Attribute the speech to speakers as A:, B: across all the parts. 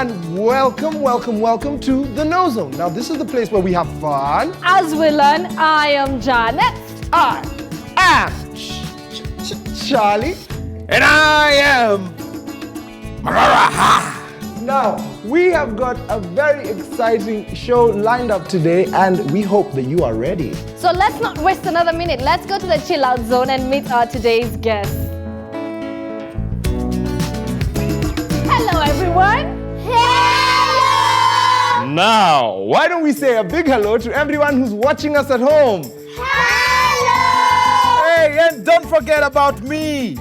A: and welcome to the KnowZone. Now this is the place where we have fun.
B: As we learn, I am Janet.
A: I am Charlie.
C: And I am
A: Now, we have got a very exciting show lined up today and we hope that you are ready.
B: So let's not waste another minute. Let's go to the chill out zone and meet our today's guest. Hello everyone.
A: Hello! Now, why don't we say a big hello to everyone who's watching us at home?
C: Hello! Hey, and don't forget about me.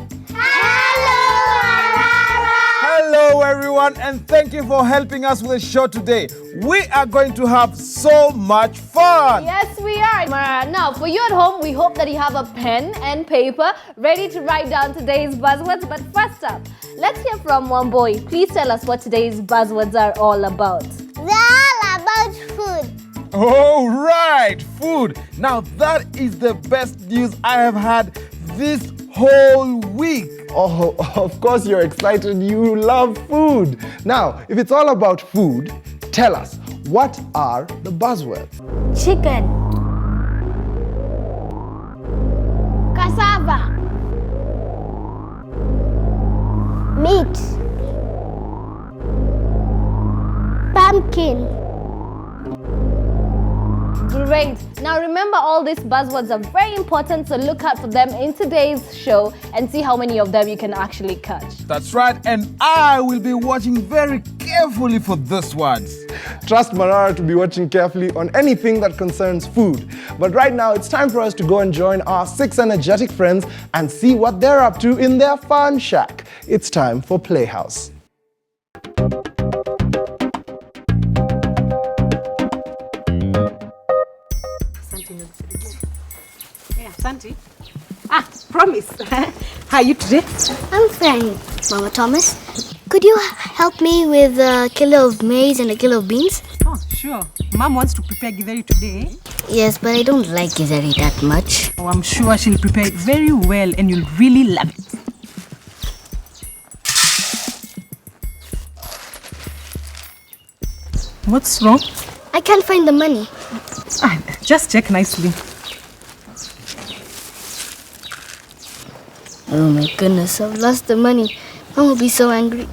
C: Hello everyone, and thank you for helping us with the show today. We are going to have so much fun.
B: Yes, we are. Now, for you at home, we hope that you have a pen and paper ready to write down today's buzzwords. But first up, let's hear from one boy. Please tell us what today's buzzwords are all about.
D: They're all about food.
C: Oh, right, food. Now that is the best news I have had this whole week.
A: Oh, of course you're excited. You love food. Now, if it's all about food, tell us, what are the buzzwords?
D: Chicken. Cassava. Meat. Pumpkin.
B: Great. Now remember, all these buzzwords are very important, so look out for them in today's show and see how many of them you can actually catch.
C: That's right, and I will be watching very carefully for these words.
A: Trust Marara to be watching carefully on anything that concerns food. But right now, it's time for us to go and join our 6 energetic friends and see what they're up to in their fun shack. It's time for Playhouse.
E: Santi. Promise. How are you today?
D: I'm fine, Mama Thomas. Could you help me with a kilo of maize and a kilo of beans?
E: Oh, sure. Mom wants to prepare githeri today.
D: Yes, but I don't like githeri that much.
E: Oh, I'm sure she'll prepare it very well and you'll really love it. What's wrong?
D: I can't find the money.
E: Just check nicely.
D: Oh my goodness, I've lost the money. Mom will be so angry.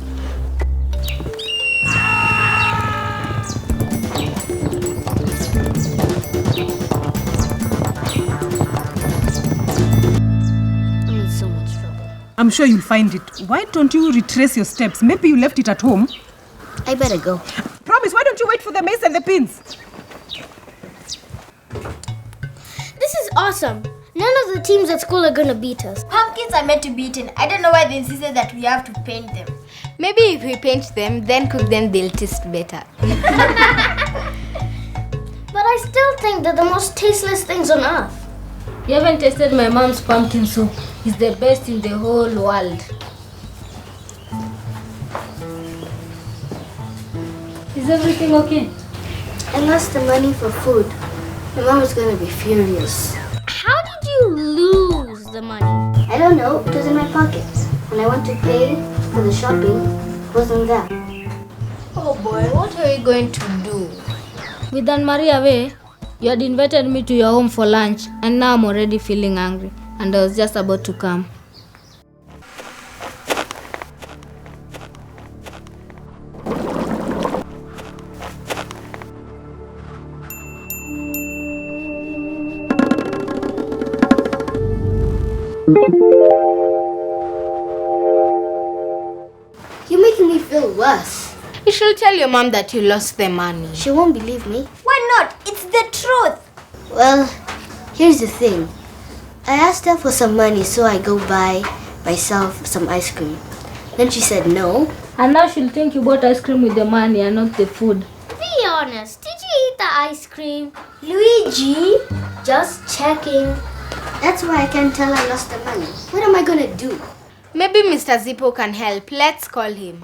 D: I'm in so much trouble.
E: I'm sure you'll find it. Why don't you retrace your steps? Maybe you left it at home.
D: I better go.
E: Promise, why don't you wait for the maize and the beans?
D: This is awesome. None of the teams at school are gonna beat us.
F: Pumpkins are meant to be eaten. I don't know why they insisted that we have to paint them.
G: Maybe if we paint them, then cook them, they'll taste better.
D: But I still think they're the most tasteless things on earth.
H: You haven't tasted my mom's pumpkin soup. It's the best in the whole world. Is everything okay?
D: I lost the money for food. My mom is gonna be furious. How did you lose the money? I don't know. It was in my pocket. When I went to pay for the shopping, it wasn't there.
G: Oh boy, what are you going to do?
H: With Aunt Maria away, you had invited me to your home for lunch, and now I'm already feeling hungry, and I was just about to come.
D: You're making me feel worse.
G: You should tell your mom that you lost the money.
D: She won't believe me.
F: Why not? It's the truth.
D: Well, here's the thing. I asked her for some money so I go buy myself some ice cream. Then she said no.
H: And now she'll think you bought ice cream with the money and not the food.
D: Be honest, did you eat the ice cream? Luigi? Just checking. That's why I can't tell I lost the money. What am I gonna do?
G: Maybe Mr. Zippo can help. Let's call him.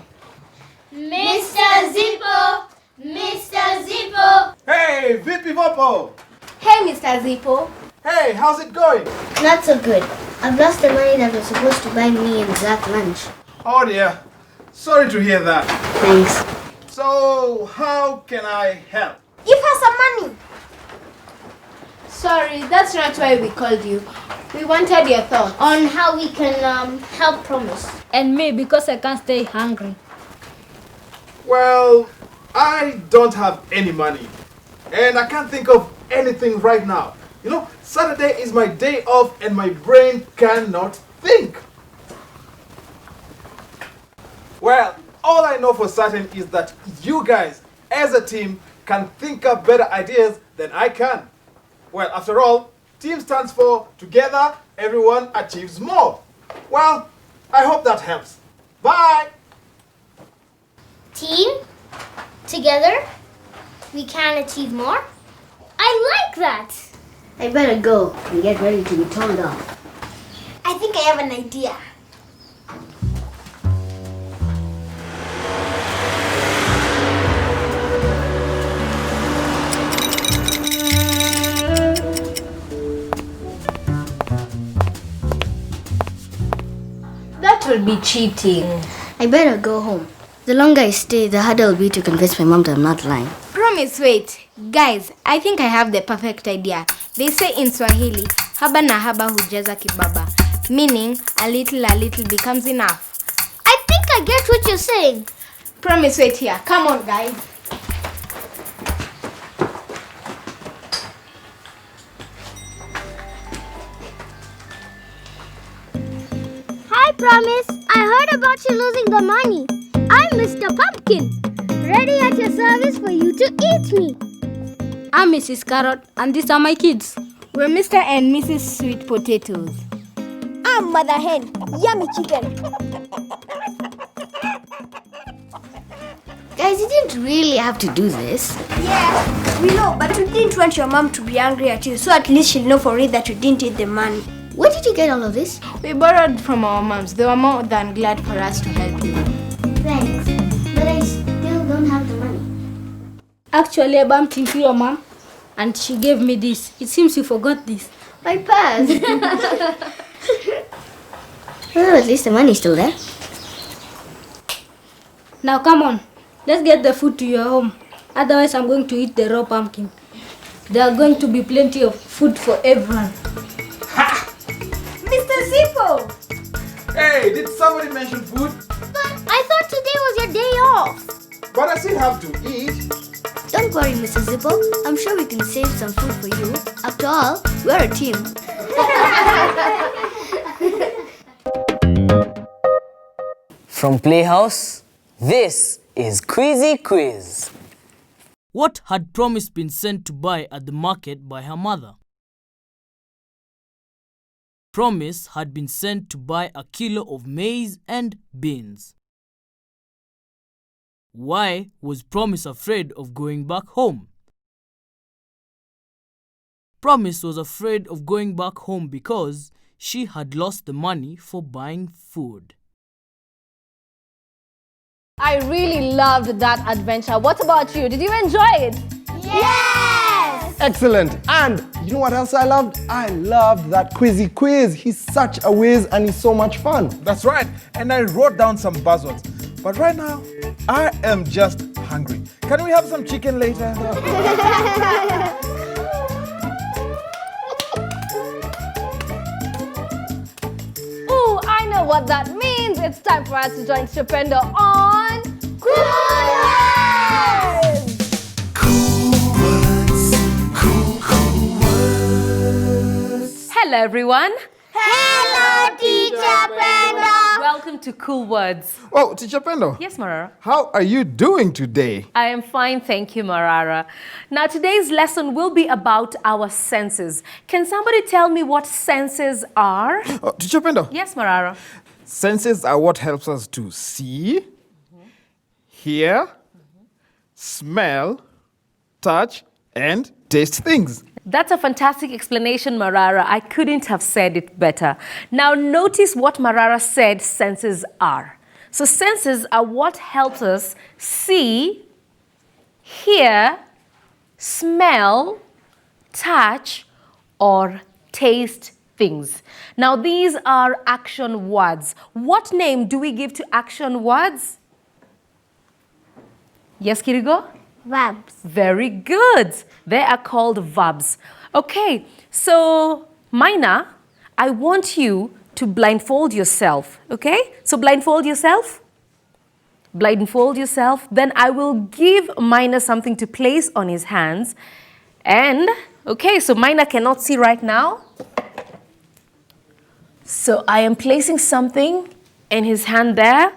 F: Mr. Zippo! Mr. Zippo!
C: Hey, Vipi Vopo!
G: Hey, Mr. Zippo.
C: Hey, how's it going?
D: Not so good. I've lost the money that was supposed to buy me and Zach lunch.
C: Oh dear. Sorry to hear that.
D: Thanks.
C: So So, how can I help?
F: Give her some money.
G: Sorry, that's not why we called you. We wanted your thoughts.
D: On how we can help Promise.
H: And me, because I can't stay hungry.
C: Well, I don't have any money. And I can't think of anything right now. You know, Saturday is my day off and my brain cannot think. Well, all I know for certain is that you guys, as a team, can think up better ideas than I can. Well, after all, team stands for together, everyone achieves more. Well, I hope that helps. Bye!
D: Team, together, we can achieve more. I like that. I better go and get ready to be told off.
F: I think I have an idea.
G: That will be cheating.
D: I better go home. The longer I stay, the harder it will be to convince my mom that I'm not lying.
G: Promise, wait. Guys, I think I have the perfect idea. They say in Swahili, haba na haba hujaza kibaba. Meaning, a little becomes enough.
D: I think I get what you're saying.
G: Promise, wait here. Come on, guys.
D: Hi, Promise. I heard about you losing the money. I'm Mr. Pumpkin, ready at your service for you to eat me.
H: I'm Mrs. Carrot, and these are my kids.
G: We're Mr. and Mrs. Sweet Potatoes.
F: I'm Mother Hen. Yummy chicken.
D: Guys, you didn't really have to do this.
F: Yeah, we know, but we didn't want your mom to be angry at you, so at least she'll know for it that you didn't eat the money.
D: Where did you get all of this?
G: We borrowed from our moms. They were more than glad for us to help you.
D: Thanks, but I still don't have the money.
H: Actually, I bumped into your mom, and she gave me this. It seems you forgot this.
D: My purse. Well, at least the money's still there.
H: Now come on, let's get the food to your home. Otherwise, I'm going to eat the raw pumpkin. There are going to be plenty of food for everyone.
F: Mr. Zippo!
C: Hey, did somebody mention food?
D: But I thought today was your day off.
C: But I still have to eat.
D: Don't worry, Mr. Zippo. I'm sure we can save some food for you. After all, we're a team.
I: From Playhouse, this is Quizzy Quiz.
J: What had Promise been sent to buy at the market by her mother? Promise had been sent to buy a kilo of maize and beans. Why was Promise afraid of going back home? Promise was afraid of going back home because she had lost the money for buying food.
B: I really loved that adventure. What about you? Did you enjoy it?
F: Yes!
A: Excellent. And you know what else I loved? I loved that Quizzy Quiz. He's such a whiz and he's so much fun.
C: That's right. And I wrote down some buzzwords. But right now, I am just hungry. Can we have some chicken later?
B: Ooh, I know what that means. It's time for us to join Chipendo on Cool Words! Hello, everyone.
F: Hello, Teacher Brenda!
B: Welcome to Cool Words.
C: Oh, Teacher Pendo.
B: Yes, Marara.
C: How are you doing today?
B: I am fine, thank you, Marara. Now, today's lesson will be about our senses. Can somebody tell me what senses are?
C: Oh, Teacher Pendo.
B: Yes, Marara.
C: Senses are what helps us to see, hear, smell, touch, and taste things.
B: That's a fantastic explanation, Marara. I couldn't have said it better. Now, notice what Marara said senses are. So, senses are what helps us see, hear, smell, touch, or taste things. Now, these are action words. What name do we give to action words?
K: Yes, Kirigo?
D: Verbs.
K: Very good. They are called verbs. Okay, so Maina, I want you to blindfold yourself. Okay? So blindfold yourself. Blindfold yourself. Then I will give Maina something to place on his hands. And, okay, so Maina cannot see right now. So I am placing something in his hand there.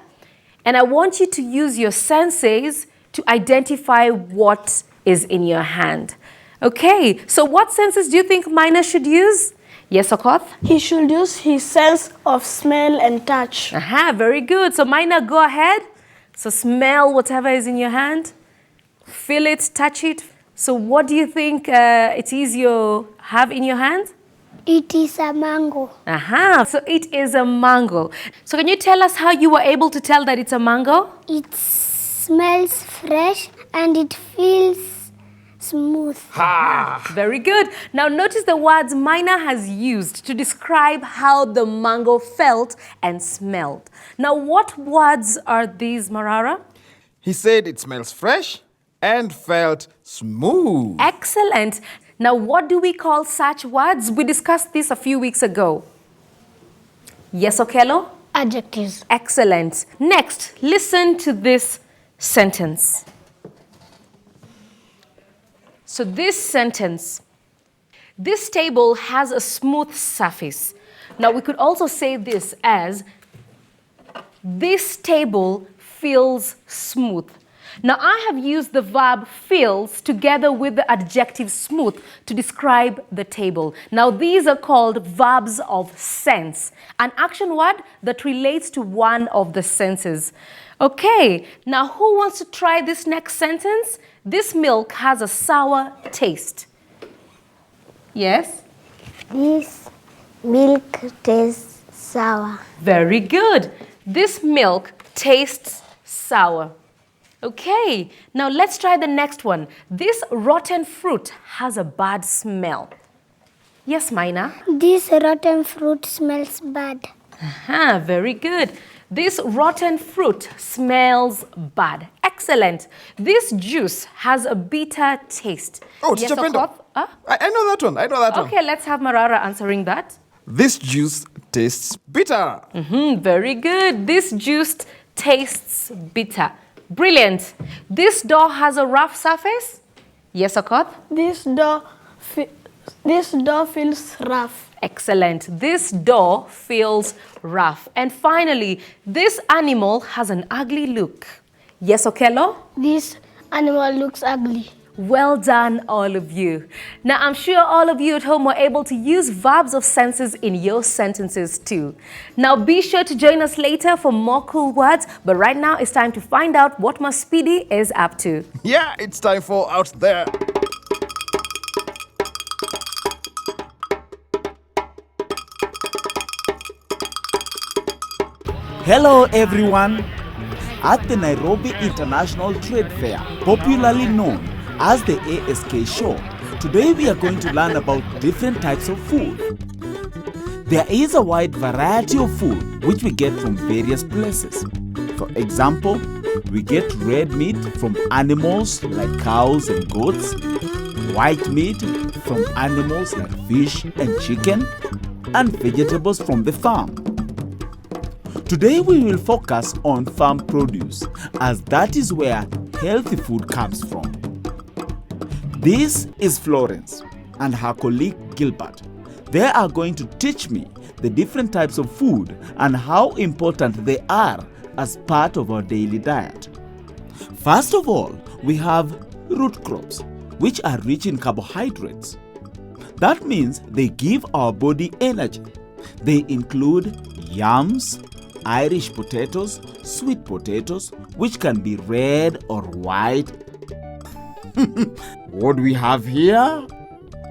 K: And I want you to use your senses to identify what is in your hand. Okay, so what senses do you think Maina should use? Yes, Okoth?
F: He should use his sense of smell and touch.
K: Aha, very good. So Maina, go ahead. So smell whatever is in your hand. Feel it, touch it. So what do you think it is you have in your hand?
D: It is a mango.
K: Aha, so it is a mango. So can you tell us how you were able to tell that it's a mango?
D: It smells fresh and it feels smooth.
K: Very good. Now notice the words Maina has used to describe how the mango felt and smelled. Now what words are these, Marara?
C: He said it smells fresh and felt smooth.
K: Excellent. Now what do we call such words? We discussed this a few weeks ago. Yes, Okello?
D: Adjectives.
K: Excellent. Next, listen to this sentence. So this sentence, this table has a smooth surface. Now we could also say this as, this table feels smooth. Now I have used the verb feels together with the adjective smooth to describe the table. Now these are called verbs of sense, an action word that relates to one of the senses. Okay, now who wants to try this next sentence? This milk has a sour taste. Yes?
D: This milk tastes sour.
K: Very good. This milk tastes sour. Okay, now let's try the next one. This rotten fruit has a bad smell. Yes, Maina?
D: This rotten fruit smells bad.
K: Aha, very good. This rotten fruit smells bad. Excellent. This juice has a bitter taste.
C: Oh, Teacher Pendo. I know that one. I know that one.
K: Okay, let's have Marara answering that.
C: This juice tastes bitter.
K: Very good. This juice tastes bitter. Brilliant. This door has a rough surface. Yes, Okoth?
F: This door feels rough.
K: Excellent. This door feels rough. And finally, this animal has an ugly look. Yes, Okello?
F: This animal looks ugly.
K: Well done, all of you. Now, I'm sure all of you at home were able to use verbs of senses in your sentences too. Now, be sure to join us later for more cool words. But right now, it's time to find out what my Speedy is up to.
C: Yeah, it's time for Out There.
L: Hello everyone! At the Nairobi International Trade Fair, popularly known as the ASK Show, today we are going to learn about different types of food. There is a wide variety of food which we get from various places. For example, we get red meat from animals like cows and goats, white meat from animals like fish and chicken, and vegetables from the farm. Today we will focus on farm produce, as that is where healthy food comes from. This is Florence and her colleague Gilbert. They are going to teach me the different types of food and how important they are as part of our daily diet. First of all, we have root crops, which are rich in carbohydrates. That means they give our body energy. They include yams, Irish potatoes, sweet potatoes, which can be red or white. What do we have here?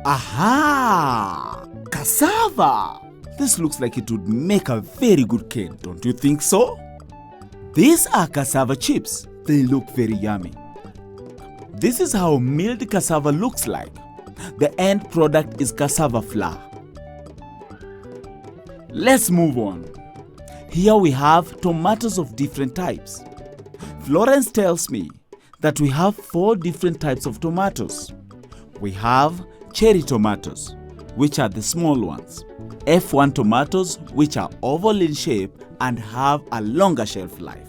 L: Aha! Cassava! This looks like it would make a very good cane, don't you think so? These are cassava chips. They look very yummy. This is how milled cassava looks like. The end product is cassava flour. Let's move on. Here we have tomatoes of different types. Florence tells me that we have 4 different types of tomatoes. We have cherry tomatoes, which are the small ones. F1 tomatoes, which are oval in shape and have a longer shelf life.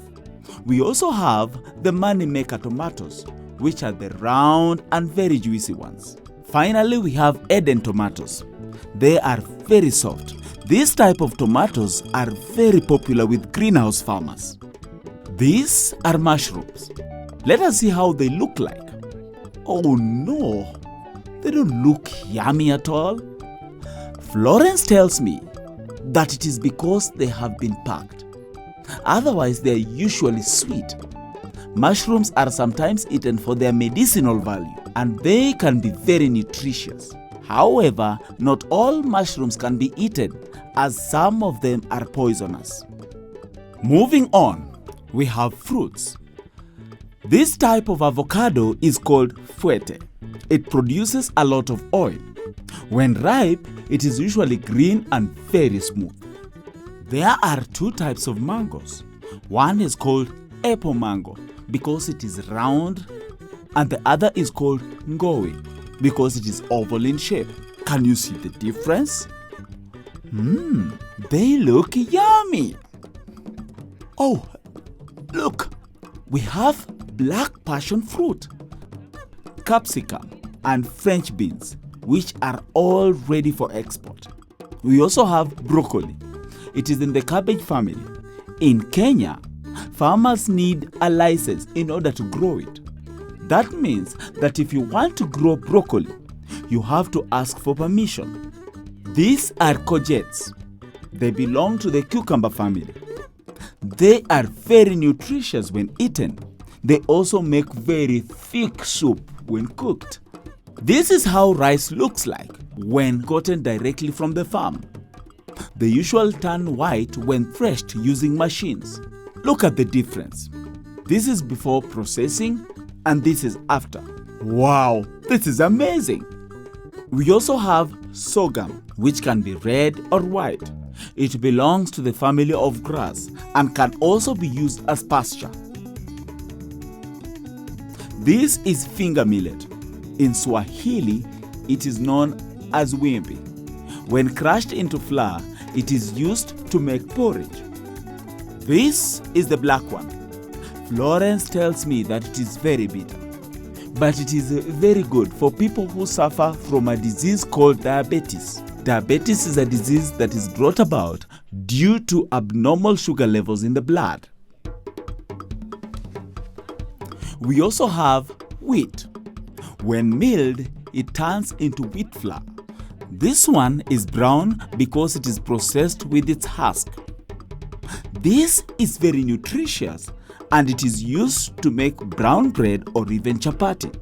L: We also have the money maker tomatoes, which are the round and very juicy ones. Finally, we have Eden tomatoes. They are very soft. These type of tomatoes are very popular with greenhouse farmers. These are mushrooms. Let us see how they look like. Oh no, they don't look yummy at all. Florence tells me that it is because they have been packed. Otherwise, they are usually sweet. Mushrooms are sometimes eaten for their medicinal value and they can be very nutritious. However, not all mushrooms can be eaten as some of them are poisonous. Moving on, we have fruits. This type of avocado is called fuete. It produces a lot of oil. When ripe, it is usually green and very smooth. There are 2 types of mangoes. One is called apple mango because it is round, and the other is called ngowe because it is oval in shape. Can you see the difference? They look yummy. Oh, look, we have black passion fruit, capsicum, and French beans, which are all ready for export. We also have broccoli. It is in the cabbage family. In Kenya, farmers need a license in order to grow it. That means that if you want to grow broccoli, you have to ask for permission. These are courgettes. They belong to the cucumber family. They are very nutritious when eaten. They also make very thick soup when cooked. This is how rice looks like when gotten directly from the farm. They usually turn white when threshed using machines. Look at the difference. This is before processing and this is after. Wow, this is amazing. We also have sorghum, which can be red or white. It belongs to the family of grass and can also be used as pasture. This is finger millet. In Swahili, it is known as wimbi. When crushed into flour, it is used to make porridge. This is the black one. Florence tells me that it is very bitter, but it is very good for people who suffer from a disease called diabetes. Diabetes is a disease that is brought about due to abnormal sugar levels in the blood. We also have wheat. When milled, it turns into wheat flour. This one is brown because it is processed with its husk. This is very nutritious and it is used to make brown bread or even chapati.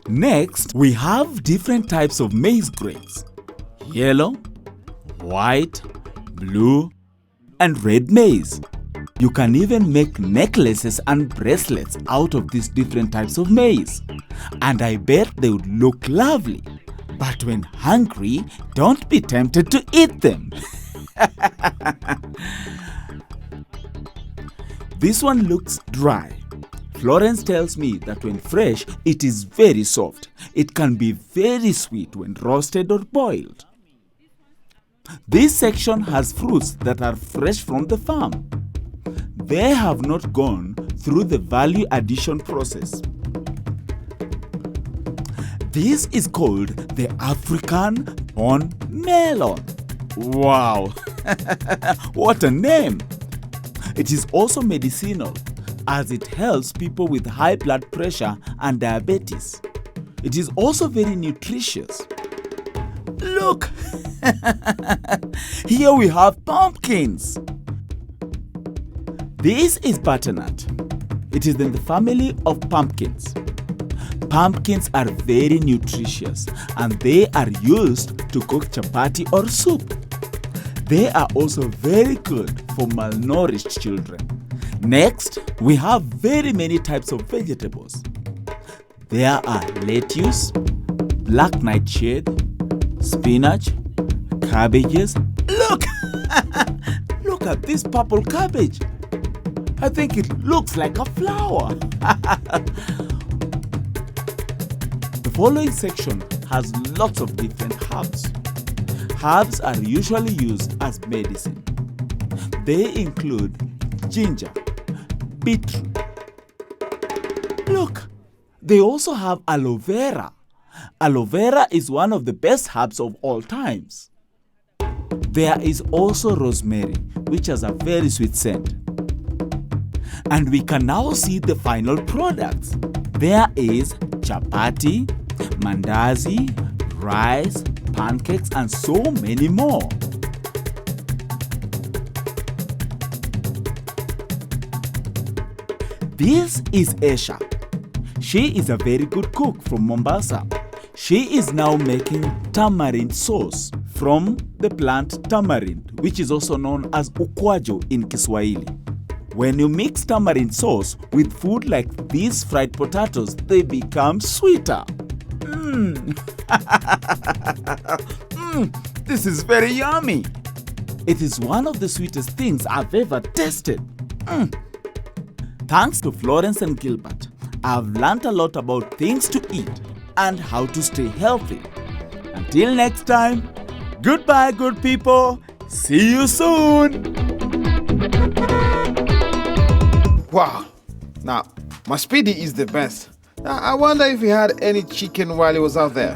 L: Next, we have different types of maize grains: yellow, white, blue, and red maize. You can even make necklaces and bracelets out of these different types of maize. And I bet they would look lovely. But when hungry, don't be tempted to eat them. This one looks dry. Florence tells me that when fresh, it is very soft. It can be very sweet when roasted or boiled. This section has fruits that are fresh from the farm. They have not gone through the value addition process. This is called the African corn melon. Wow, what a name! It is also medicinal as it helps people with high blood pressure and diabetes. It is also very nutritious. Look, here we have pumpkins. This is butternut. It is in the family of pumpkins. Pumpkins are very nutritious and they are used to cook chapati or soup. They are also very good for malnourished children. Next, we have very many types of vegetables. There are lettuce, black nightshade, spinach, cabbages. Look! Look at this purple cabbage. I think it looks like a flower. The following section has lots of different herbs. Herbs are usually used as medicine. They include ginger, beetroot. Look, they also have aloe vera. Aloe vera is one of the best herbs of all times. There is also rosemary, which has a very sweet scent. And we can now see the final products. There is chapati, mandazi, rice, pancakes, and so many more. This is Esha. She is a very good cook from Mombasa. She is now making tamarind sauce from the plant tamarind, which is also known as ukwajo in Kiswahili. When you mix tamarind sauce with food like these fried potatoes, they become sweeter. This is very yummy. It is one of the sweetest things I've ever tasted. Thanks to Florence and Gilbert, I've learned a lot about things to eat and how to stay healthy. Until next time, goodbye, good people. See you soon.
C: Wow. Now, my Speedy is the best. I wonder if he had any chicken while he was out there.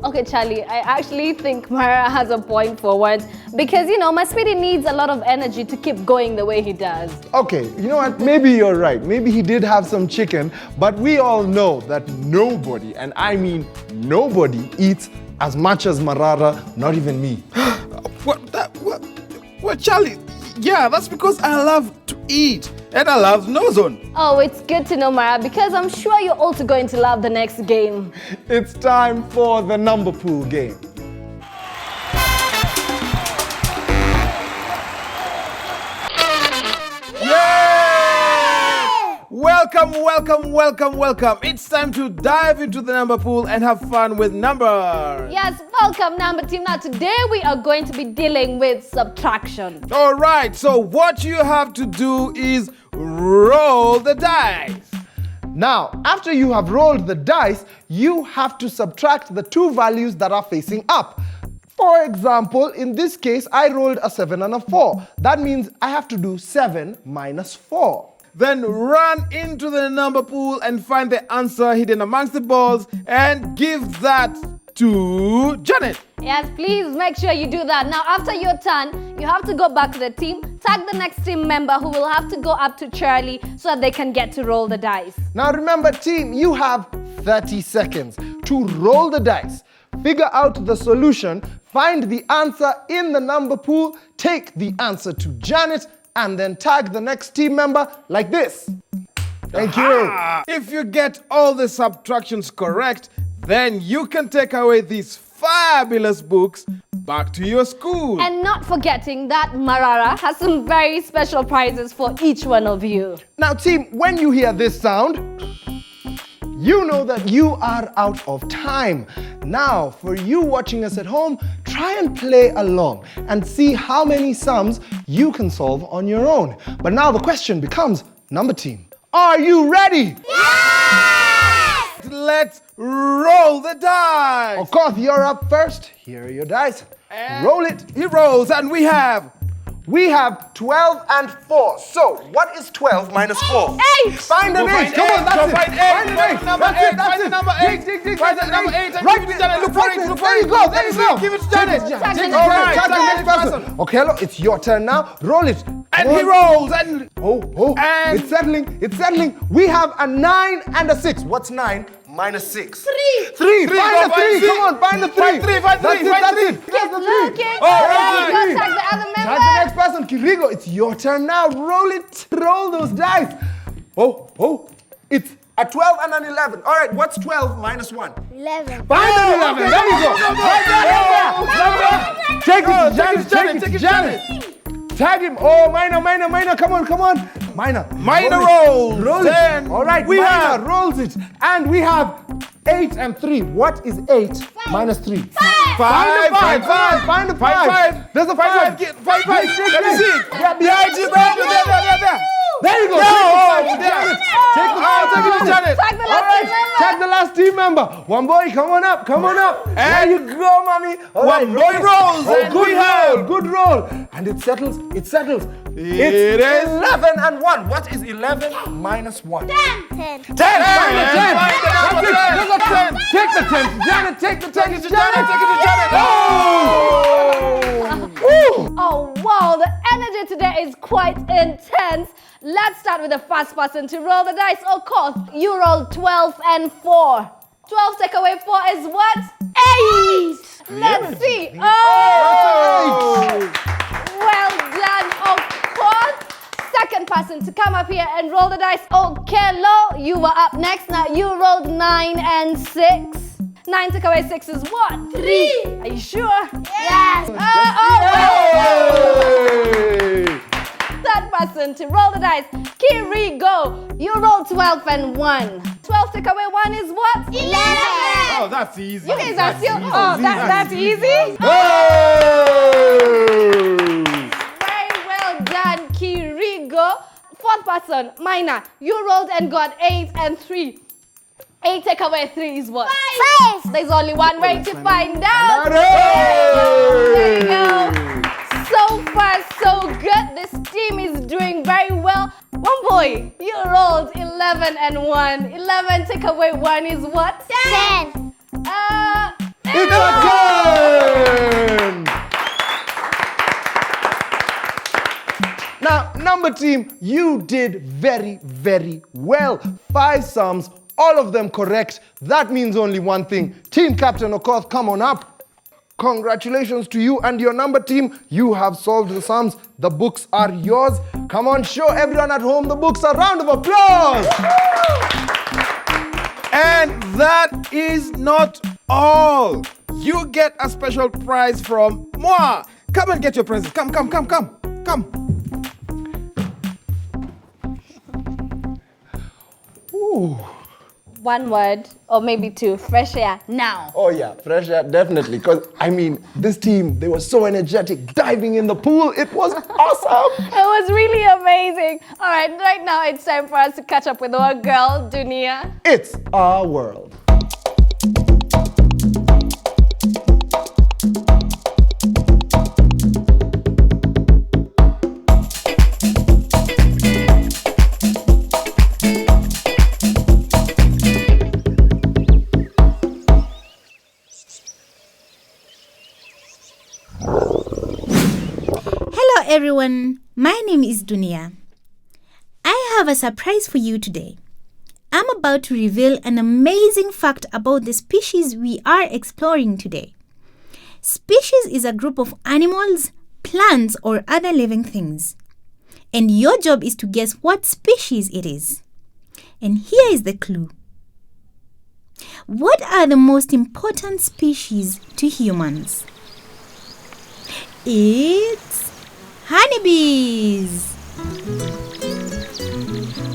B: Okay, Charlie, I actually think Mara has a point for once because, you know, my Speedy needs a lot of energy to keep going the way he does.
A: Okay, you know what? Maybe you're right. Maybe he did have some chicken, but we all know that nobody, and I mean nobody, eats as much as Marara, not even me.
C: What, Charlie? Yeah, that's because I love to eat and I love KnowZone.
B: Oh, it's good to know, Mara, because I'm sure you're also going to love the next game.
A: It's time for the number pool game.
C: Welcome. It's time to dive into the number pool and have fun with numbers.
B: Yes, welcome, number team. Now, today we are going to be dealing with subtraction.
C: All right, so what you have to do is roll the dice.
A: Now, after you have rolled the dice, you have to subtract the two values that are facing up. For example, in this case, I rolled a 7 and a 4. That means I have to do 7 minus 4.
C: Then run into the number pool and find the answer hidden amongst the balls and give that to Janet.
B: Yes, please make sure you do that. Now, after your turn, you have to go back to the team, tag the next team member who will have to go up to Charlie so that they can get to roll the dice.
A: Now remember, team, you have 30 seconds to roll the dice. Figure out the solution, find the answer in the number pool, take the answer to Janet, and then tag the next team member like this. Thank you.
C: If you get all the subtractions correct, then you can take away these fabulous books back to your school.
B: And not forgetting that Marara has some very special prizes for each one of you.
A: Now, team, when you hear this sound, you know that you are out of time. Now, for you watching us at home, try and play along and see how many sums you can solve on your own. But now the question becomes, number team, are you ready?
C: Yes! Let's roll the dice.
A: Of course, you're up first. Here are your dice.
C: And
A: roll it.
C: He rolls, and we have
A: 12 and 4. So, what is 12 minus 4?
B: 8!
A: Find an 8. Come on, that's it. Find an 8.
C: Find the number 8. Find the number 8.
A: Right,
C: give it to Janet. Look for it.
A: There you go. There you go.
C: Give it to Janet.
A: All right. Tag the next person. Okay, hello. It's your turn now. Roll it.
C: And he rolls. And
A: and it's settling. We have a 9 and a 6. What's 9 minus 6? 3. Find the 3. Come on, find the 3.
C: Find 3.
A: That's it. That's the 3.
B: All right. Tag the other member.
A: Tag the next person. Kirigo, it's your turn now. Roll it. Roll those dice. It's a 12 and an 11. All right, what's 12 minus 1?
D: 11.
A: Find an 11. There you go. Take it to Janet. Tag him. Oh, Minor. Come on. Minor
C: rolls.
A: Roll it. All right,
C: we
A: Minor rolls it. And we have 8 and 3. What is 8 minus 3?
C: 5.
A: Find the 5. There's a 5.
C: 5. Let me see it.
A: Yeah,
C: Behind you. There.
A: There you go. Take the last team member. One boy, come on up. There you go, mommy.
C: One boy rolls.
A: Good roll. And it settles. It is 11 and 1. What is 11 minus 1?
D: 10.
A: Find the 10. That's it. There's a 10. Take the 10. Janet, take the 10. Janet.
B: Oh wow, the energy today is quite intense. Let's start with the first person to roll the dice. Of course, you rolled 12 and 4. 12 take away 4 is what? 8. Let's see. Oh! Well done, of course. Second person to come up here and roll the dice. Okay, Lo, you were up next. Now you rolled 9 and 6. 9 take away 6 is what? 3. Are you sure?
D: Yes.
B: Third person to roll the dice. Kiri, go. You rolled 12 and 1. 12 take away 1 is what? 11.
C: Oh, that's easy.
B: You guys are still. That's easy. Very well done, Kirigo. Fourth person, Mina. You rolled and got 8 and 3. 8 take away 3 is what?
D: 5.
B: There's only one way to find out. There you go. So far, so good. This team is doing very well. One boy, you rolled 11 and 1. 11 take away 1 is what?
D: 10.
A: It's a 10. Now, number team, you did very, very well. 5 sums, all of them correct. That means only one thing. Team Captain Okoth, come on up. Congratulations to you and your number team. You have solved the sums. The books are yours. Come on, show everyone at home the books. A round of applause.
C: And that is not all. You get a special prize from moi. Come and get your presents. Come.
A: Ooh.
B: One word, or maybe 2. Fresh air, now.
A: Oh yeah, fresh air, definitely. Because, I mean, this team, they were so energetic, diving in the pool. It was awesome.
B: It was really amazing. All right now it's time for us to catch up with our girl, Dunia.
A: It's our world.
M: Everyone, my name is Dunia. I have a surprise for you today. I'm about to reveal an amazing fact about the species we are exploring today. Species is a group of animals, plants, or other living things. And your job is to guess what species it is. And here is the clue. What are the most important species to humans? It's honeybees.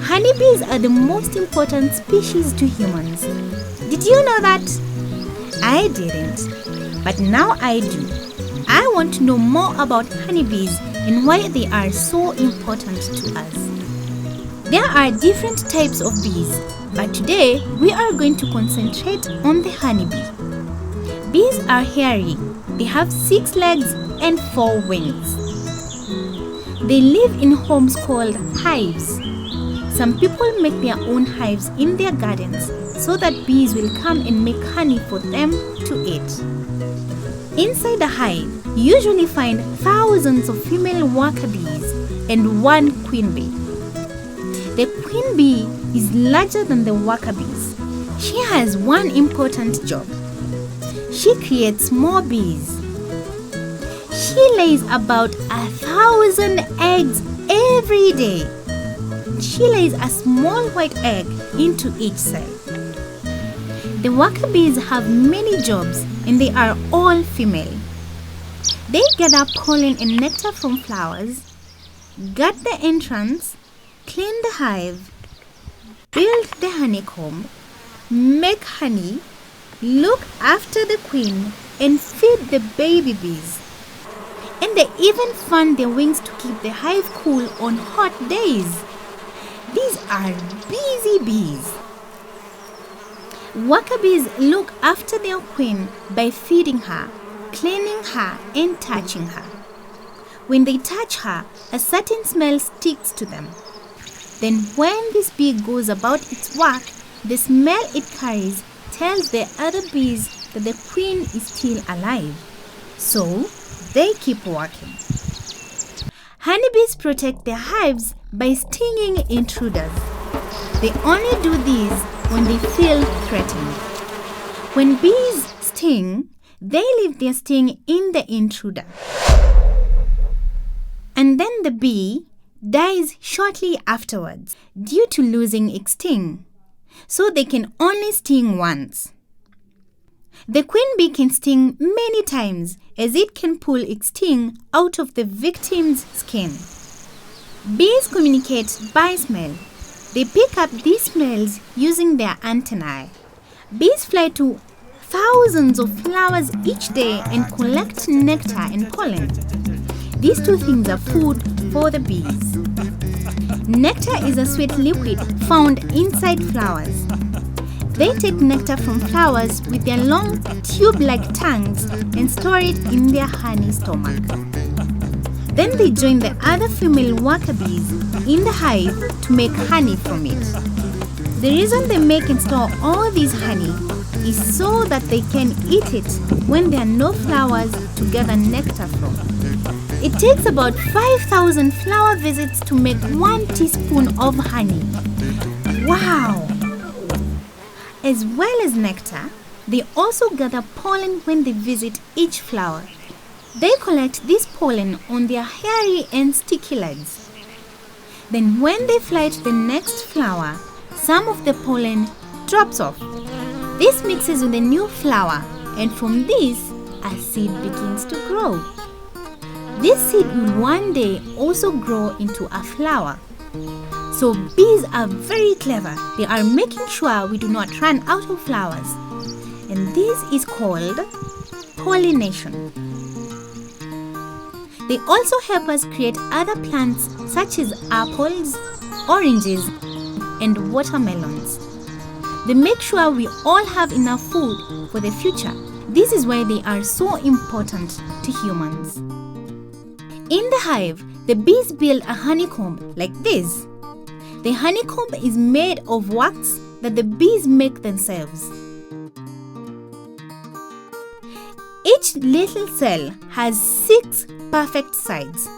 M: Honeybees are the most important species to humans. Did you know that? I didn't, but now I do. I want to know more about honeybees and why they are so important to us. There are different types of bees, but today we are going to concentrate on the honeybee. Bees are hairy. They have 6 legs and 4 wings. They live in homes called hives. Some people make their own hives in their gardens so that bees will come and make honey for them to eat. Inside the hive, you usually find thousands of female worker bees and 1 queen bee. The queen bee is larger than the worker bees. She has one important job. She creates more bees. She lays about 1,000 eggs every day. She lays a small white egg into each cell. The worker bees have many jobs and they are all female. They gather pollen and nectar from flowers, guard the entrance, clean the hive, build the honeycomb, make honey, look after the queen, and feed the baby bees. And they even fan their wings to keep the hive cool on hot days. These are busy bees. Worker bees look after their queen by feeding her, cleaning her, and touching her. When they touch her, a certain smell sticks to them. Then when this bee goes about its work, the smell it carries tells the other bees that the queen is still alive. So they keep working. Honeybees protect their hives by stinging intruders. They only do this when they feel threatened. When bees sting, they leave their sting in the intruder. And then the bee dies shortly afterwards due to losing its sting. So they can only sting once. The queen bee can sting many times as it can pull its sting out of the victim's skin. Bees communicate by smell. They pick up these smells using their antennae. Bees fly to thousands of flowers each day and collect nectar and pollen. These two things are food for the bees. Nectar is a sweet liquid found inside flowers. They take nectar from flowers with their long tube-like tongues and store it in their honey stomach. Then they join the other female worker bees in the hive to make honey from it. The reason they make and store all this honey is so that they can eat it when there are no flowers to gather nectar from. It takes about 5,000 flower visits to make 1 teaspoon of honey. Wow! As well as nectar, they also gather pollen when they visit each flower. They collect this pollen on their hairy and sticky legs. Then when they fly to the next flower, some of the pollen drops off. This mixes with the new flower, and from this, a seed begins to grow. This seed will one day also grow into a flower. So bees are very clever. They are making sure we do not run out of flowers. And this is called pollination. They also help us create other plants such as apples, oranges, and watermelons. They make sure we all have enough food for the future. This is why they are so important to humans. In the hive, the bees build a honeycomb like this. The honeycomb is made of wax that the bees make themselves. Each little cell has 6 perfect sides.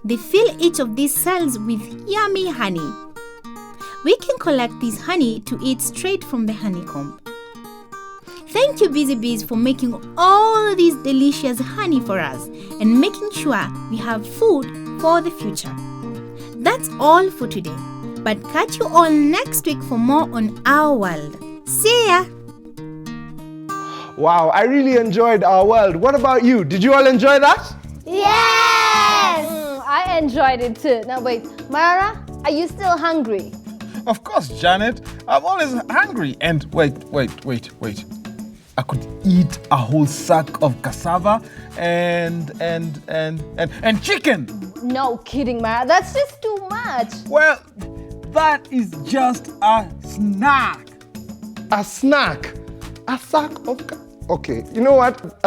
M: They fill each of these cells with yummy honey. We can collect this honey to eat straight from the honeycomb. Thank you, busy bees, for making all these delicious honey for us and making sure we have food for the future. That's all for today. But catch you all next week for more on Our World. See ya!
A: Wow, I really enjoyed Our World. What about you? Did you all enjoy that?
B: Yes! I enjoyed it too. Now wait, Mara, are you still hungry?
C: Of course, Janet. I'm always hungry. And wait. I could eat a whole sack of cassava and chicken.
B: No kidding, Mara. That's just too much.
C: Well, that is just a snack.
A: A snack? A sack of... Okay, you know what?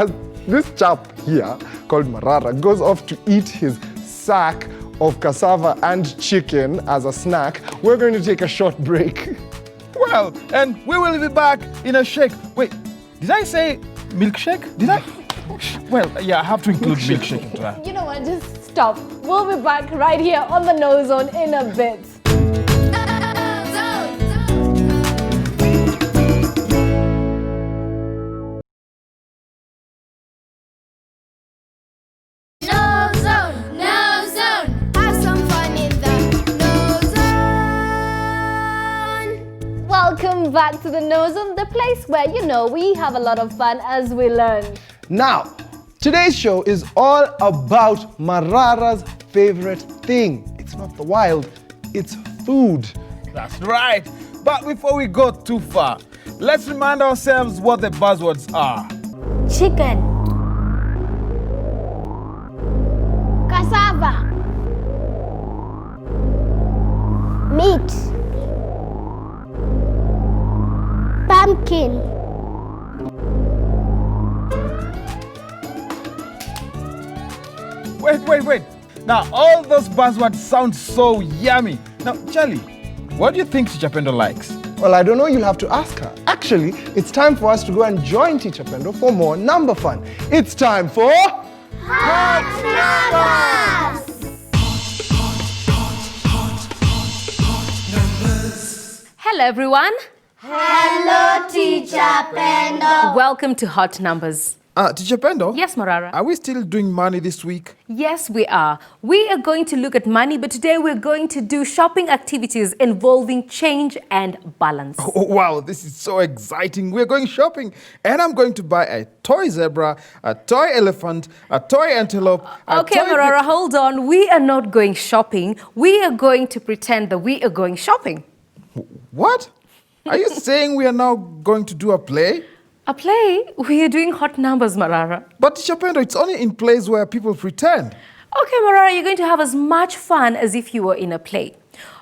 A: This chap here called Marara goes off to eat his sack of cassava and chicken as a snack. We're going to take a short break.
C: Well, and we will be back in a shake. Wait, did I say milkshake? Did I? Well, yeah, I have to include milkshake into that.
B: You know what? Just stop. We'll be back right here on the KnowZone in a bit. Welcome back to the KnowZone, the place where, we have a lot of fun as we learn.
A: Now, today's show is all about Marara's favorite thing. It's not the wild, it's food.
C: That's right. But before we go too far, let's remind ourselves what the buzzwords are.
F: Chicken.
D: Cassava. Meat. Pumpkin.
C: Wait. Now, all those buzzwords sound so yummy. Now, Charlie, what do you think Teacher Pendo likes?
A: Well, I don't know, you'll have to ask her. Actually, it's time for us to go and join Teacher Pendo for more number fun. It's time for...
D: Hot Numbers!
K: Hello, everyone.
D: Hello, Teacher Pendo.
K: Welcome to Hot Numbers.
C: Teacher Pendo?
K: Yes, Marara.
C: Are we still doing money this week?
K: Yes, we are. We are going to look at money, but today we're going to do shopping activities involving change and balance.
C: Oh, wow, this is so exciting. We're going shopping, and I'm going to buy a toy zebra, a toy elephant, a toy antelope.
K: Okay, Marara, hold on. We are not going shopping. We are going to pretend that we are going shopping.
C: What? Are you saying we are now going to do a play?
K: A play? We are doing Hot Numbers, Marara.
C: But Teacher Pendo, it's only in plays where people pretend.
K: Okay, Marara, you're going to have as much fun as if you were in a play.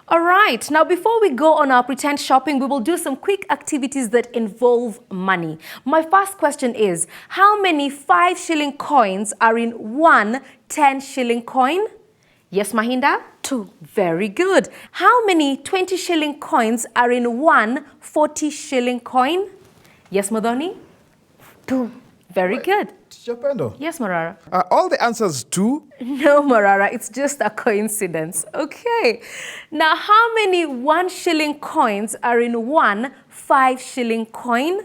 K: All right, now before we go on our pretend shopping, we will do some quick activities that involve money. My first question is, how many 5-shilling coins are in one 10-shilling coin? Yes, Mahinda? 2. Very good. How many 20-shilling coins are in one 40-shilling coin? Yes, Madhoni? 2. Very good.
C: Teacher Pendo?
K: Yes, Marara.
C: Are all the answers 2?
K: No, Marara, it's just a coincidence. Okay. Now, how many 1-shilling coins are in one 5-shilling coin?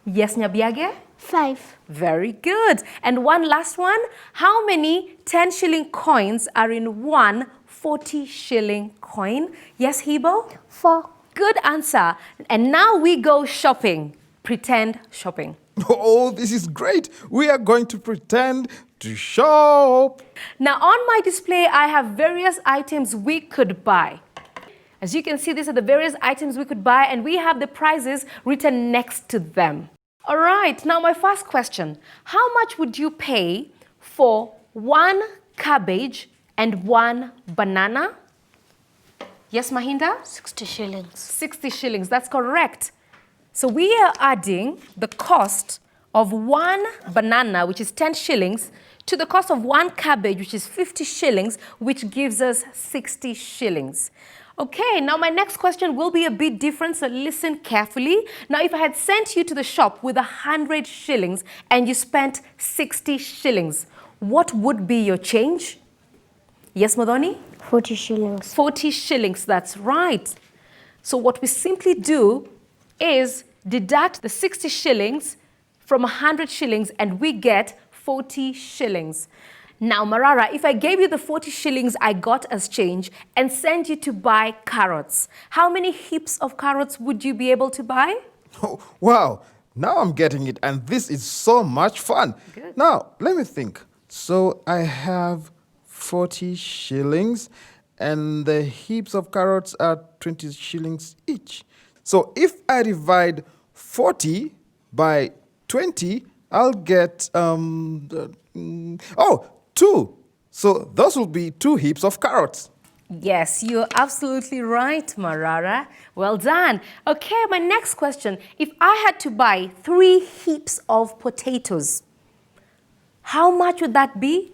K: Yes, Nyabiage?
D: 5.
K: Very good. And one last one. How many 10-shilling coins are in one 40-shilling coin? Yes, Hebo?
D: 4.
K: Good answer. And now we go shopping. Pretend shopping.
C: Oh, this is great. We are going to pretend to shop.
K: Now, on my display, I have various items we could buy. As you can see, these are the various items we could buy, and we have the prices written next to them. All right, now my first question. How much would you pay for 1 cabbage and 1 banana? Yes, Mahinda?
D: 60 shillings.
K: 60 shillings, that's correct. So we are adding the cost of 1 banana, which is 10 shillings, to the cost of 1 cabbage, which is 50 shillings, which gives us 60 shillings. Okay, now my next question will be a bit different, so listen carefully. Now, if I had sent you to the shop with 100 shillings and you spent 60 shillings, what would be your change? Yes, Madhoni?
D: 40 shillings.
K: 40 shillings, that's right. So what we simply do is deduct the 60 shillings from 100 shillings and we get 40 shillings. Now, Marara, if I gave you the 40 shillings I got as change and sent you to buy carrots, how many heaps of carrots would you be able to buy?
C: Oh, wow, now I'm getting it, and this is so much fun.
K: Good.
C: Now, let me think. So I have 40 shillings, and the heaps of carrots are 20 shillings each. So if I divide 40 by 20, I'll get, 2. So those will be 2 heaps of carrots.
K: Yes, you're absolutely right, Marara. Well done. Okay, my next question. If I had to buy 3 heaps of potatoes, how much would that be?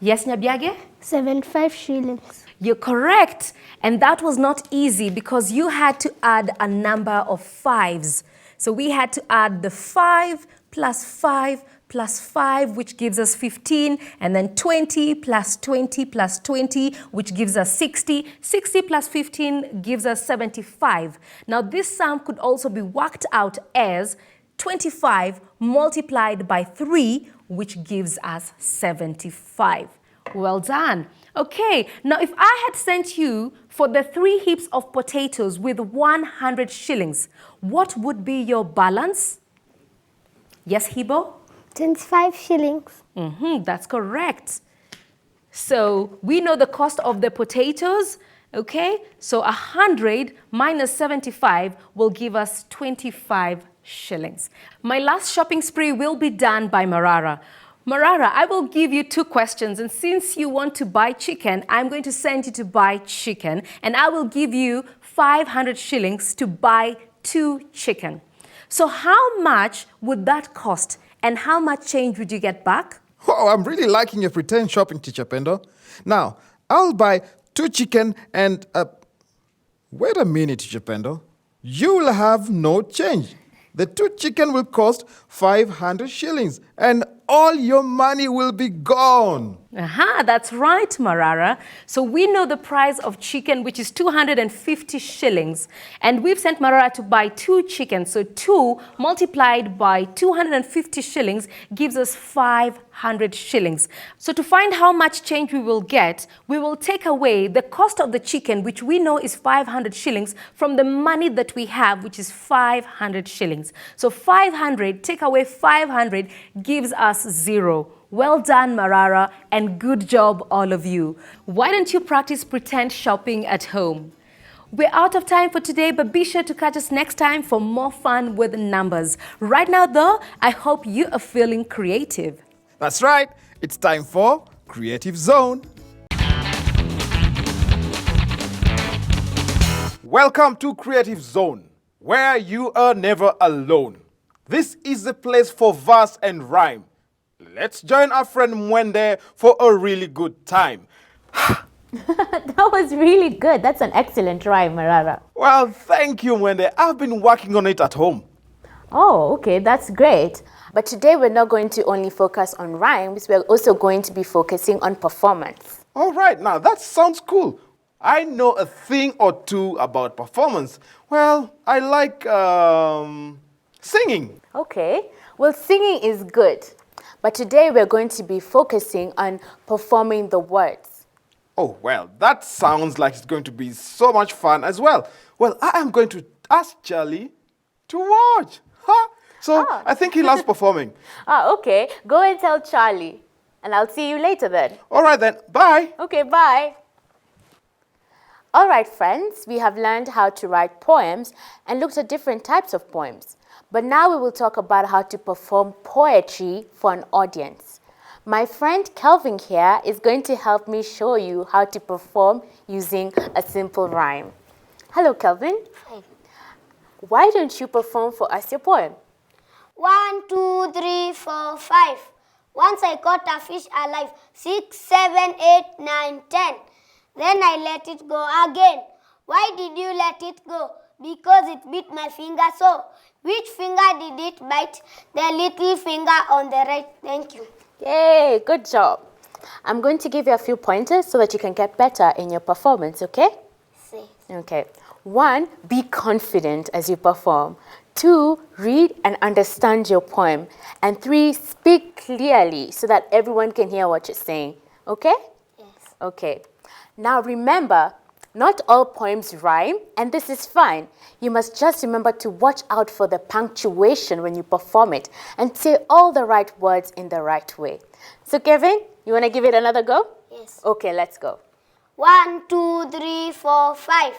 K: Yes, Nyabiage?
D: 75 shillings.
K: You're correct. And that was not easy because you had to add a number of 5s. So we had to add the 5 plus 5 plus 5, which gives us 15, and then 20 plus 20 plus 20, which gives us 60. 60 plus 15 gives us 75. Now, this sum could also be worked out as 25 multiplied by 3, which gives us 75. Well done. Okay, now if I had sent you for the 3 heaps of potatoes with 100 shillings, what would be your balance? Yes, Hibo?
D: 25 shillings.
K: That's correct. So we know the cost of the potatoes. Okay, so 100 minus 75 will give us 25 shillings. My last shopping spree will be done by Marara. Marara, I will give you 2 questions, and since you want to buy chicken, I'm going to send you to buy chicken, and I will give you 500 shillings to buy 2 chicken. So how much would that cost, and how much change would you get back?
C: Oh, I'm really liking your pretend shopping, Teacher Pendo. Now, I'll buy 2 chicken and... Wait a minute, Teacher Pendo. You will have no change. The 2 chicken will cost 500 shillings, and all your money will be gone.
K: Aha, that's right, Marara. So we know the price of chicken, which is 250 shillings. And we've sent Marara to buy 2 chickens. So 2 multiplied by 250 shillings gives us 500 shillings. So to find how much change we will get, we will take away the cost of the chicken, which we know is 500 shillings, from the money that we have, which is 500 shillings. So 500 take away 500 gives us 0. Well done, Marara, and good job, all of you. Why don't you practice pretend shopping at home? We're out of time for today, but be sure to catch us next time for more fun with numbers. Right now, though, I hope you are feeling creative.
C: That's right. It's time for Creative Zone. Welcome to Creative Zone, where you are never alone. This is the place for verse and rhyme. Let's join our friend Mwende for a really good time.
N: That was really good. That's an excellent rhyme, Marara.
C: Well, thank you, Mwende. I've been working on it at home.
N: Oh, okay, that's great. But today we're not going to only focus on rhymes, we're also going to be focusing on performance.
C: All right, now that sounds cool. I know a thing or 2 about performance. Well, I like singing.
N: Okay, well, singing is good. But today we're going to be focusing on performing the words.
C: Oh, well, that sounds like it's going to be so much fun as well. Well, I am going to ask Charlie to watch. Huh? So I think he loves performing.
N: Okay. Go and tell Charlie. And I'll see you later then.
C: All right then. Bye.
N: Okay, bye. All right, friends. We have learned how to write poems and looked at different types of poems. But now we will talk about how to perform poetry for an audience. My friend Kelvin here is going to help me show you how to perform using a simple rhyme. Hello, Kelvin.
D: Hi.
N: Why don't you perform for us your poem?
D: 1, 2, 3, 4, 5. Once I caught a fish alive. 6, 7, 8, 9, 10. Then I let it go again. Why did you let it go? Because it bit my finger so. Which finger did it bite? The little finger on the right. Thank you.
N: Yay, good job. I'm going to give you a few pointers so that you can get better in your performance, okay?
D: See.
N: Okay. 1, be confident as you perform. 2, read and understand your poem. And 3, speak clearly so that everyone can hear what you're saying. Okay?
D: Yes.
N: Okay. Now remember, not all poems rhyme, and this is fine. You must just remember to watch out for the punctuation when you perform it and say all the right words in the right way. So Kevin, you want to give it another go?
D: Yes.
N: Okay, let's go.
D: 1, 2, 3, 4, 5.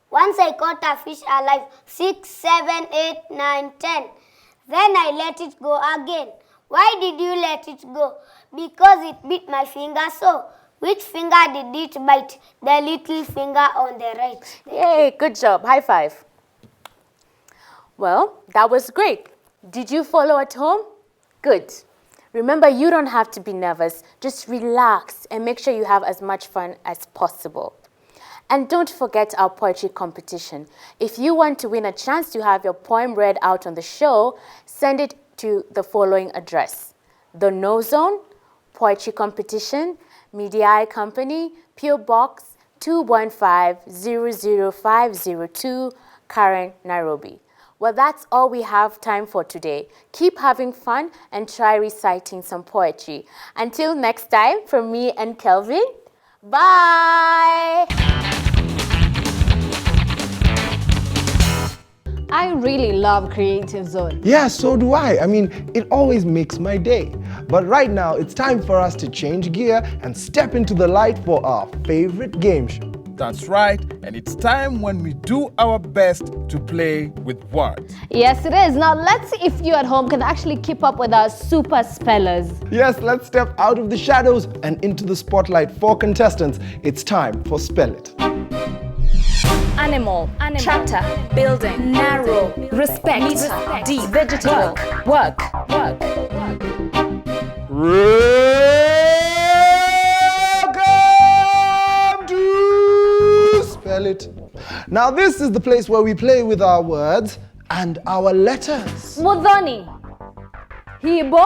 D: Once I caught a fish alive. 6, 7, 8, 9, 10. Then I let it go again. Why did you let it go? Because it bit my finger so. Which finger did it bite? The little finger on the right.
N: Yay, good job. High five. Well, that was great. Did you follow at home? Good. Remember, you don't have to be nervous. Just relax and make sure you have as much fun as possible. And don't forget our poetry competition. If you want to win a chance to have your poem read out on the show, send it to the following address: The KnowZone, Poetry Competition, Media Company, PO Box 215-00502, Karen, Nairobi. Well, that's all we have time for today. Keep having fun and try reciting some poetry. Until next time, from me and Kelvin, bye!
B: I really love Creative Zone.
A: Yeah, so do I. I mean, it always makes my day. But right now, it's time for us to change gear and step into the light for our favorite game show.
C: That's right, and it's time when we do our best to play with words.
B: Yes, it is. Now, let's see if you at home can actually keep up with our super spellers.
A: Yes, let's step out of the shadows and into the spotlight for contestants. It's time for Spell It.
N: Animal, tractor, building, narrow, respect, meter, deep, vegetable, work.
A: Welcome to Spell It. Now this is the place where we play with our words and our letters.
B: Mudhoni, Hibo,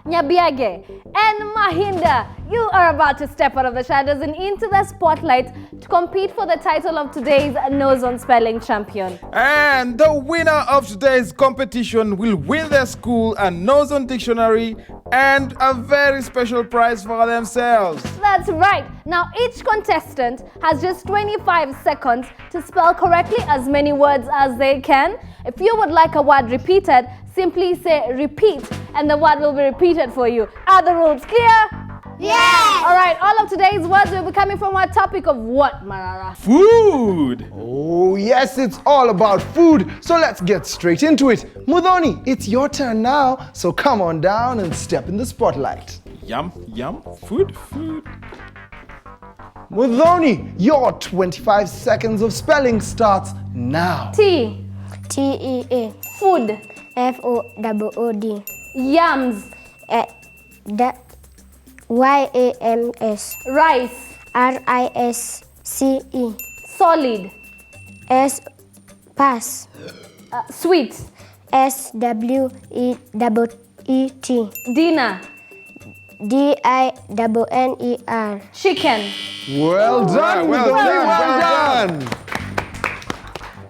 B: Nyabiage, and Mahinda, you are about to step out of the shadows and into the spotlight to compete for the title of today's KnowZone Spelling Champion.
C: And the winner of today's competition will win their school a KnowZone dictionary and a very special prize for themselves.
B: That's right. Now each contestant has just 25 seconds to spell correctly as many words as they can. If you would like a word repeated, simply say repeat and the word will be repeated for you. Are the rules clear?
D: Yes!
B: All right, all of today's words will be coming from our topic of what, Marara?
C: Food!
A: Oh yes, it's all about food. So let's get straight into it. Mudhoni, it's your turn now. So come on down and step in the spotlight.
C: Yum, food.
A: Mudhoni, your 25 seconds of spelling starts now.
B: T.
D: T-E-A.
B: Food.
D: F-O-O-D.
B: Yams.
D: Y-A-M-S.
B: Rice.
D: R-I-S-C-E.
B: Solid.
D: Pass.
B: Sweet.
D: S-W-E-E-T.
B: Dinner.
D: D-I-N-N-E-R.
B: Chicken.
A: Well done, Mudhoni, well done.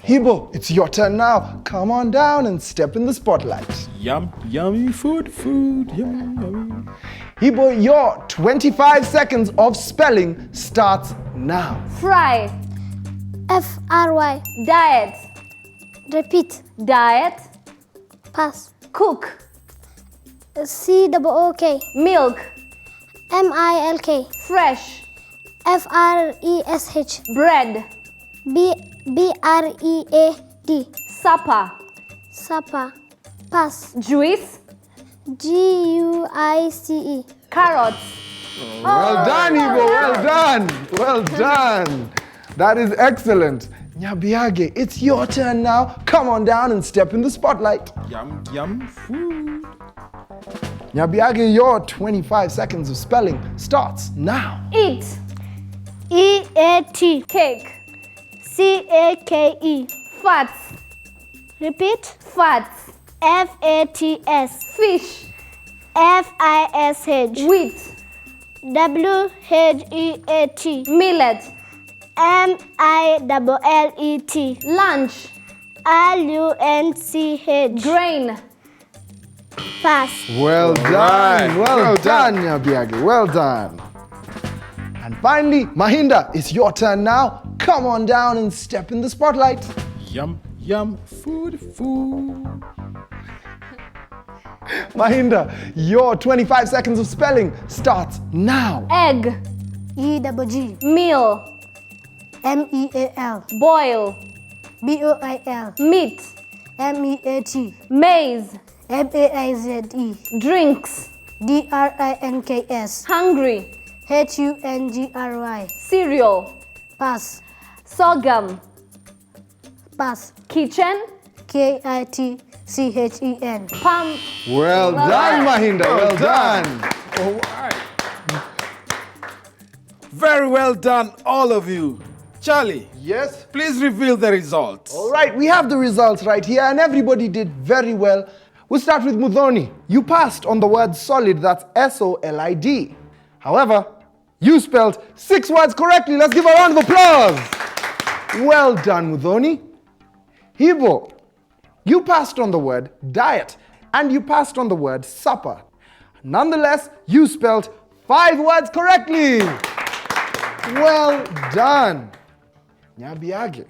A: Hibo, it's your turn now. Come on down and step in the spotlight.
C: Yummy food, yummy.
A: Hibo, your 25 seconds of spelling starts now.
B: Fry.
D: F-R-Y.
B: Diet.
D: Repeat.
B: Diet.
D: Pass.
B: Cook.
D: C-O-O-K.
B: Milk.
D: M-I-L-K.
B: Fresh.
D: F-R-E-S-H.
B: Bread.
D: B-R-E-A-D.
B: Supper.
D: Supper. Pass.
B: Juice.
D: G-U-I-C-E.
B: Carrots.
A: Well done, Hibo, well done. That is excellent. Nyabiage, it's your turn now. Come on down and step in the spotlight.
C: Yum food.
A: Nyabiage, your 25 seconds of spelling starts now.
B: Eat.
D: E-A-T.
B: Cake.
D: C-A-K-E.
B: Fats.
D: Repeat.
B: Fats.
D: F-A-T-S.
B: Fish.
D: F-I-S-H.
B: Wheat.
D: W-H-E-A-T.
B: Millet.
D: M-I-L-L-E-T.
B: Lunch.
D: L-U-N-C-H.
B: Grain.
D: Pass.
A: Well done, well done, Nyabiage, well done. And finally, Mahinda, it's your turn now. Come on down and step in the spotlight.
C: Yum food.
A: Mahinda, your 25 seconds of spelling starts now.
B: Egg.
D: E-double-G.
B: Meal.
D: M-E-A-L.
B: Boil.
D: B-O-I-L.
B: Meat.
D: M-E-A-T.
B: Maize.
D: M-A-I-Z-E.
B: Drinks.
D: D-R-I-N-K-S.
B: Hungry.
D: H-U-N-G-R-Y.
B: Cereal.
D: Pass.
B: Sorghum.
D: Pass.
B: Kitchen.
D: K-I-T-C-H-E-N.
B: Pump.
A: Well done, Mahinda, well done.
C: All right. Very well done, all of you. Charlie.
A: Yes?
C: Please reveal the results.
A: All right, we have the results right here and everybody did very well. We'll start with Mudhoni. You passed on the word solid, that's S-O-L-I-D. However, you spelled 6 words correctly. Let's give a round of applause. Well done, Mudhoni. Hibo, you passed on the word diet and you passed on the word supper. Nonetheless, you spelled 5 words correctly. Well done. Nyabiage,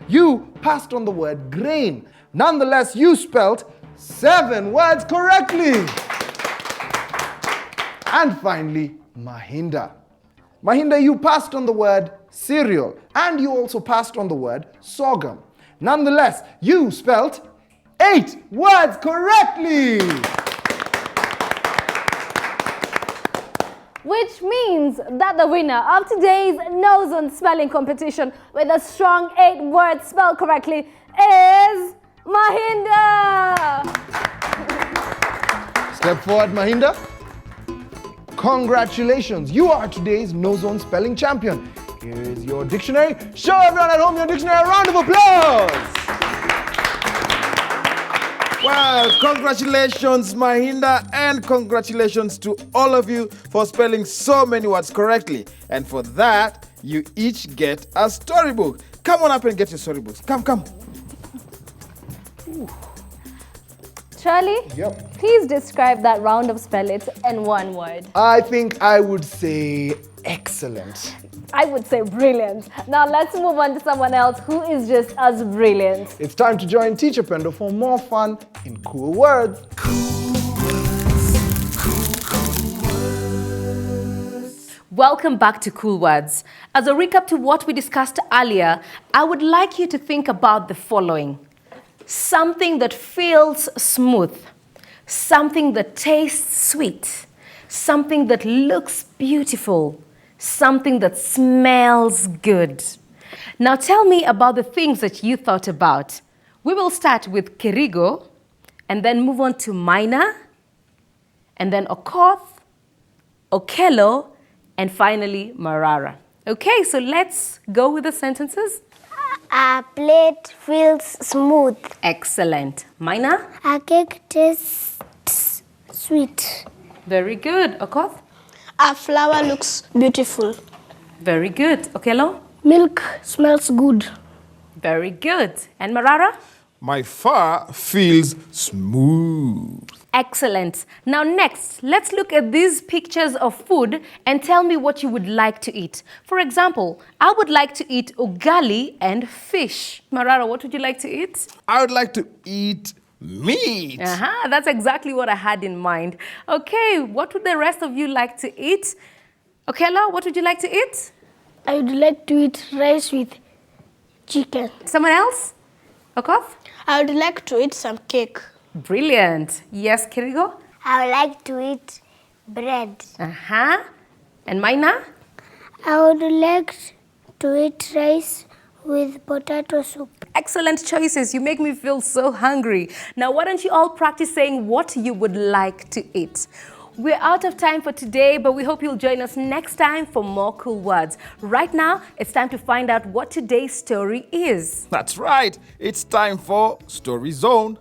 A: you passed on the word grain. Nonetheless, you spelled 7 words correctly. And finally, Mahinda. Mahinda, you passed on the word cereal. And you also passed on the word sorghum. Nonetheless, you spelt 8 words correctly.
B: Which means that the winner of today's KnowZone spelling competition with a strong 8 words spelled correctly is Mahinda.
A: Step forward, Mahinda. Congratulations, you are today's KnowZone spelling champion. Here is your dictionary. Show everyone at home your dictionary. A round of applause.
C: Well, congratulations, Mahinda, and congratulations to all of you for spelling so many words correctly. And for that, you each get a storybook. Come on up and get your storybooks. Come.
B: Ooh. Charlie,
A: yep.
B: Please describe that round of spell it in one word.
A: I think I would say excellent.
B: I would say brilliant. Now let's move on to someone else who is just as brilliant.
A: It's time to join Teacher Pendo for more fun in cool words.
K: Welcome back to Cool Words. As a recap to what we discussed earlier, I would like you to think about the following. Something that feels smooth, something that tastes sweet, something that looks beautiful, something that smells good. Now tell me about the things that you thought about. We will start with Kerigo, and then move on to Maina, and then Okoth, Okello, and finally Marara. Okay, so let's go with the sentences.
D: A plate feels smooth.
K: Excellent. Maina?
D: A cake tastes sweet.
K: Very good. Okoth?
F: A flower looks beautiful.
K: Very good. Okello?
F: Milk smells good.
K: Very good. And Marara?
C: My fur feels smooth.
K: Excellent. Now next, let's look at these pictures of food and tell me what you would like to eat. For example, I would like to eat ugali and fish. Marara, what would you like to eat?
C: I would like to eat meat.
K: That's exactly what I had in mind. Okay, what would the rest of you like to eat? Okello, what would you like to eat?
F: I would like to eat rice with chicken.
K: Someone else? Okoth?
F: I would like to eat some cake.
K: Brilliant. Yes, Kirigo?
D: I would like to eat bread.
K: And Maina?
D: I would like to eat rice with potato soup.
K: Excellent choices. You make me feel so hungry. Now, why don't you all practice saying what you would like to eat? We're out of time for today, but we hope you'll join us next time for more cool words. Right now, it's time to find out what today's story is.
C: That's right. It's time for Story Zone.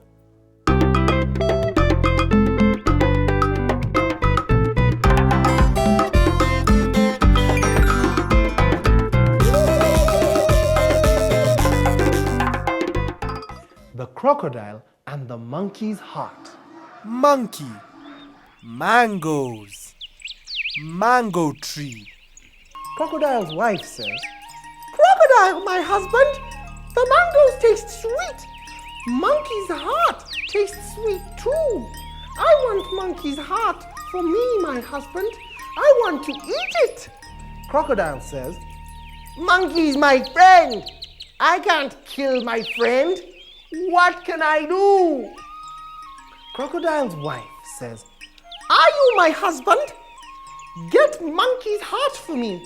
A: The crocodile and the monkey's heart.
O: Monkey, mangoes, mango tree.
A: Crocodile's wife says, "Crocodile, my husband, the mangoes taste sweet. Monkey's heart tastes sweet too. I want monkey's heart for me, my husband. I want to eat it." Crocodile says, "Monkey's my friend. I can't kill my friend. What can I do?" Crocodile's wife says, "Are you my husband? Get monkey's heart for me.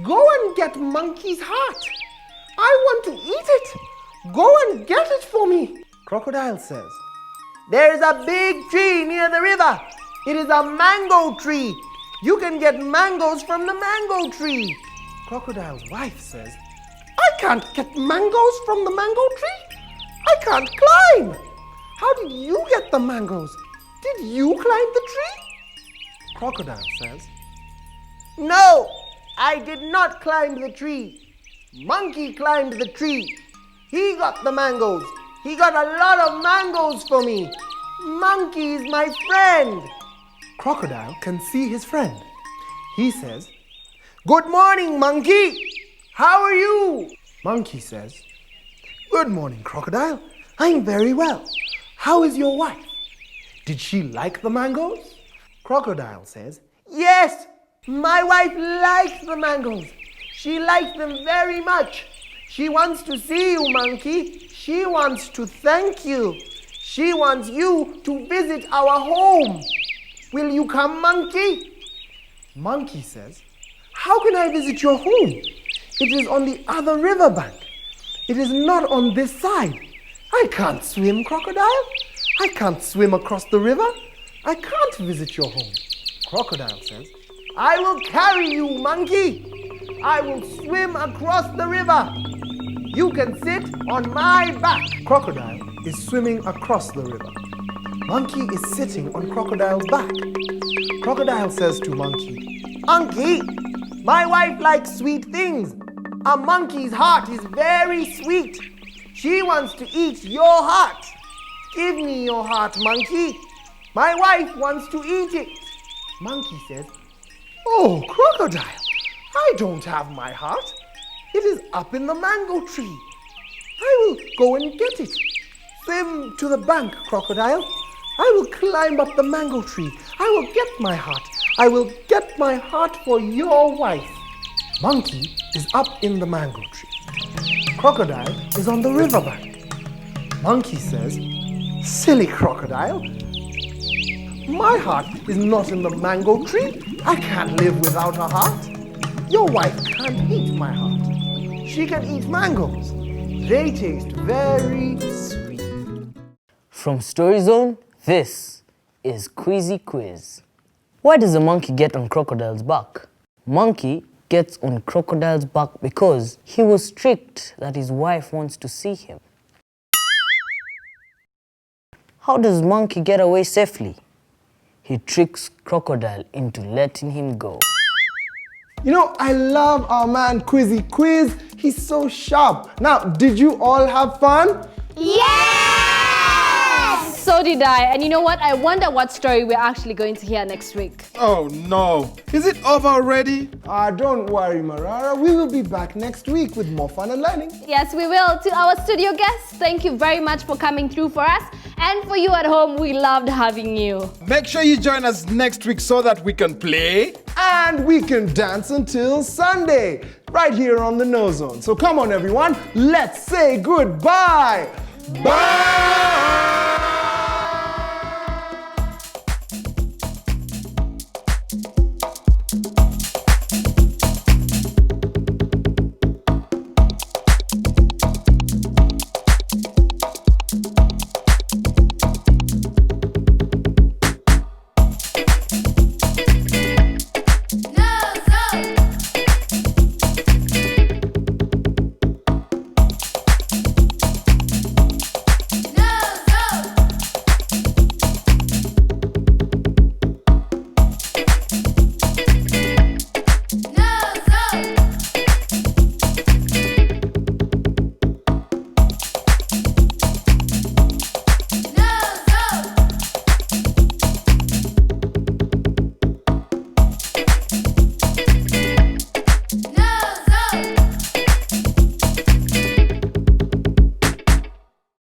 A: Go and get monkey's heart. I want to eat it. Go and get it for me." Crocodile says, "There is a big tree near the river. It is a mango tree. You can get mangoes from the mango tree." Crocodile's wife says, "I can't get mangoes from the mango tree. I can't climb. How did you get the mangoes? Did you climb the tree?" Crocodile says, "No, I did not climb the tree. Monkey climbed the tree. He got the mangoes. He got a lot of mangoes for me. Monkey is my friend." Crocodile can see his friend. He says, "Good morning, Monkey. How are you?" Monkey says, "Good morning, Crocodile. I'm very well. How is your wife? Did she like the mangoes?" Crocodile says, "Yes, my wife likes the mangoes.
P: She likes them very much. She wants to see you, Monkey. She wants to thank you. She wants you to visit our home. Will you come, Monkey?
A: Monkey says, how can I visit your home? It is on the other riverbank. It is not on this side. I can't swim, Crocodile. I can't swim across the river. I can't visit your home. Crocodile says,
P: I will carry you, Monkey. I will swim across the river. You can sit on my back.
A: Crocodile is swimming across the river. Monkey is sitting on Crocodile's back. Crocodile says to Monkey,
P: Monkey, my wife likes sweet things. A monkey's heart is very sweet. She wants to eat your heart. Give me your heart, Monkey. My wife wants to eat it.
A: Monkey says, oh, Crocodile, I don't have my heart. It is up in the mango tree. I will go and get it. Swim to the bank, Crocodile. I will climb up the mango tree. I will get my heart. I will get my heart for your wife. Monkey is up in the mango tree. Crocodile is on the riverbank. Monkey says, silly Crocodile, my heart is not in the mango tree. I can't live without a heart. Your wife can't eat my heart. She can eat mangoes. They taste very sweet.
I: From StoryZone, this is Quizzy Quiz. Why does a monkey get on Crocodile's back? Monkey gets on Crocodile's back because he was tricked that his wife wants to see him. How does Monkey get away safely? He tricks Crocodile into letting him go.
A: You know, I love our man Quizzy Quiz. He's so sharp. Now, did you all have fun?
B: Yes! So did I. And you know what? I wonder what story we're actually going to hear next week.
C: Oh no. Is it over already?
A: Don't worry, Marara. We will be back next week with more fun and learning.
B: Yes, we will. To our studio guests, thank you very much for coming through for us. And for you at home, we loved having you.
C: Make sure you join us next week so that we can play.
A: And we can dance until Sunday, right here on the KnowZone. So come on, everyone. Let's say goodbye. Bye!